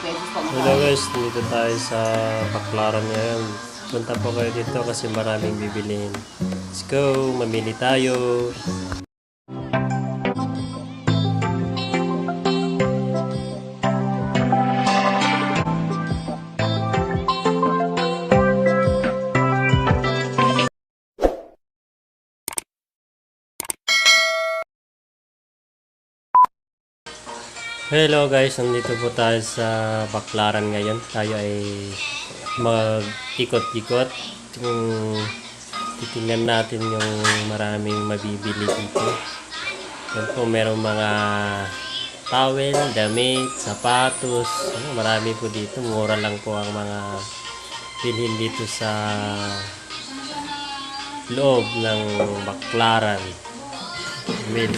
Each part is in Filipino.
pesos pa Hello guys, dito tayo sa Baclaran ngayon. Punta po kayo dito kasi maraming bibilihin. Let's go, mamili tayo. Hello guys, nandito po tayo sa Baclaran ngayon. Tayo ay mag-ikot-ikot. Titingnan natin yung maraming mabibili dito. Yan po, merong mga towel, damit, sapatos. Marami po dito. Mura lang po ang mga bilhin dito sa loob ng Baclaran. Mil.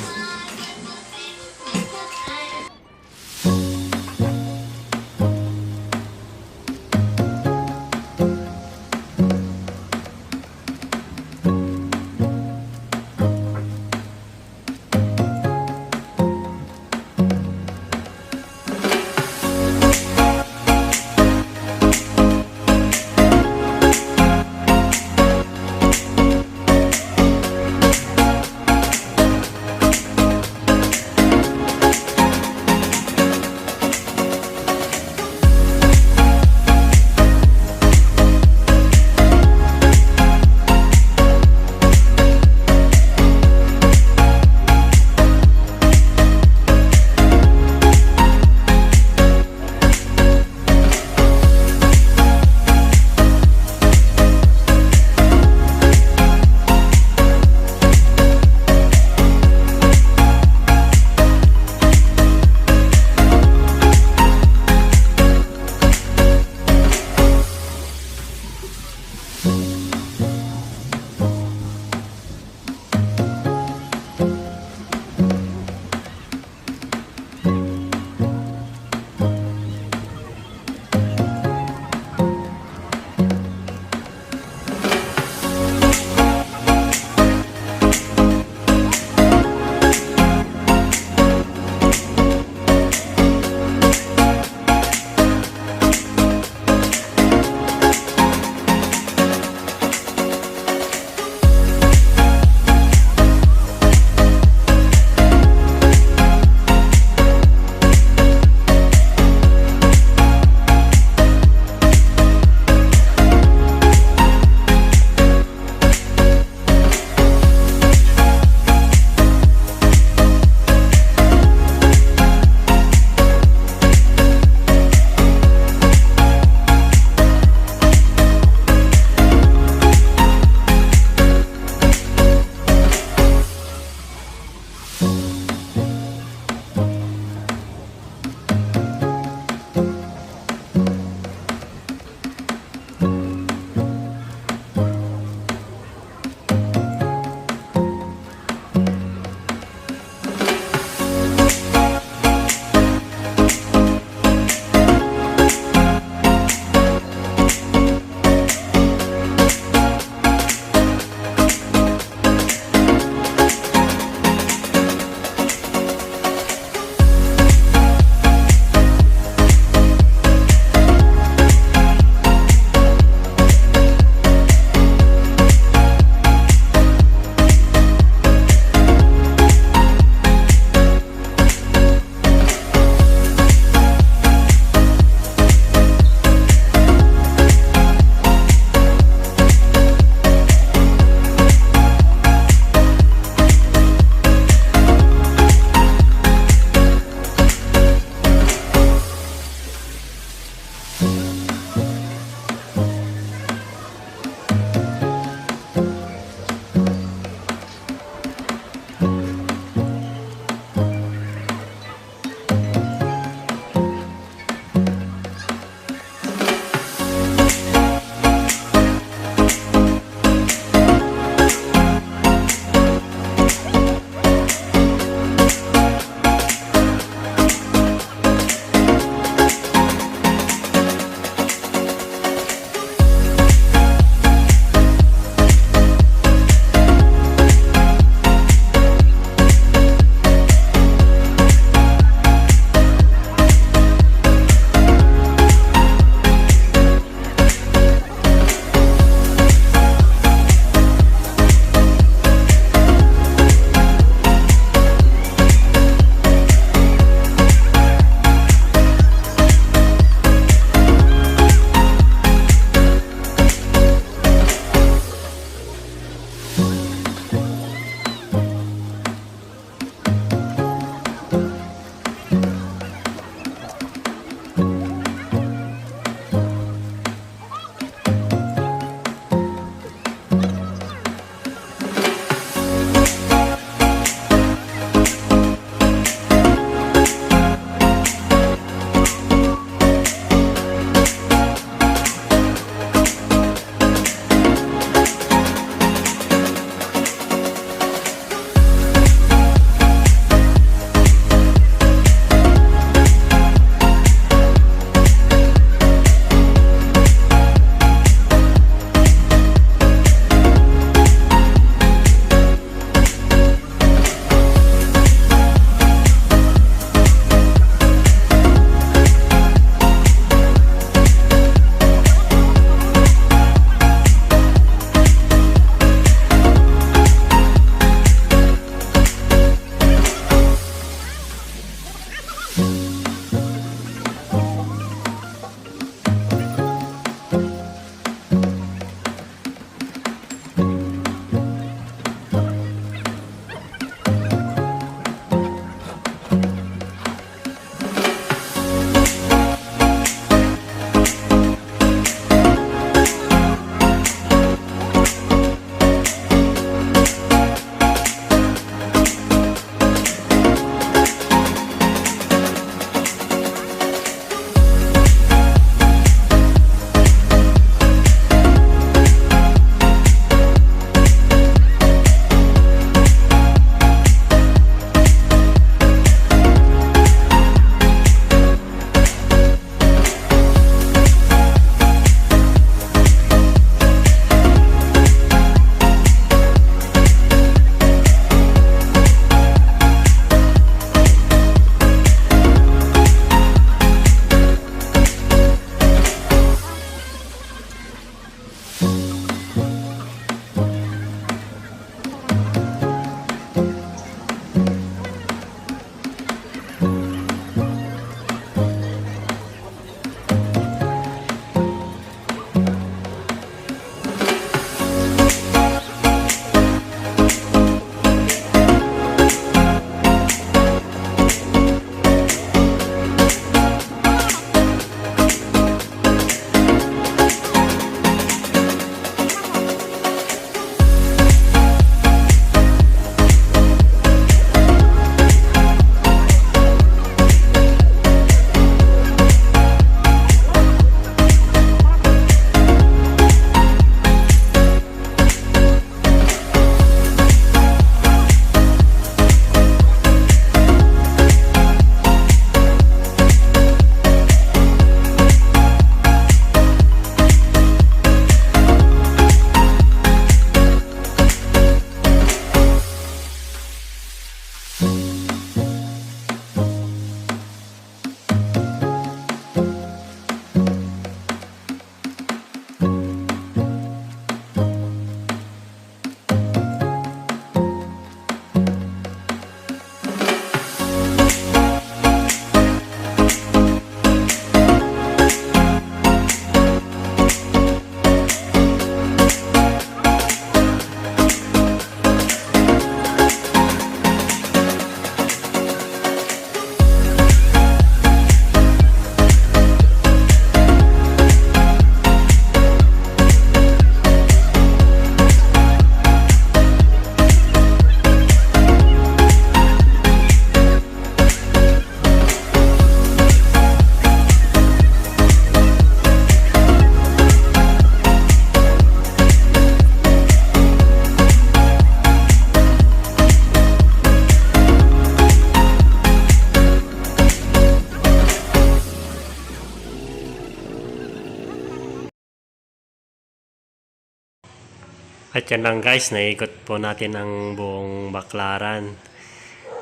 At yan lang guys, naikot po natin ang buong Baclaran.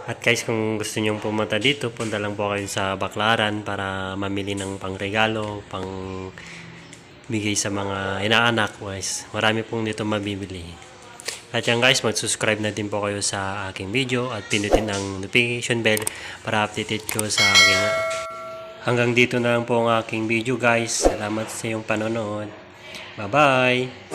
At guys, kung gusto nyong pumunta dito, punta lang po kayo sa Baclaran para mamili ng pangregalo, pang bigay sa mga inaanak guys. Marami pong dito mabibili. At yan guys, mag-subscribe na din po kayo sa aking video at pinutin ang notification bell para updated ko sa aking. Hanggang dito na lang po ang aking video guys. Salamat sa iyong panonood. Bye-bye!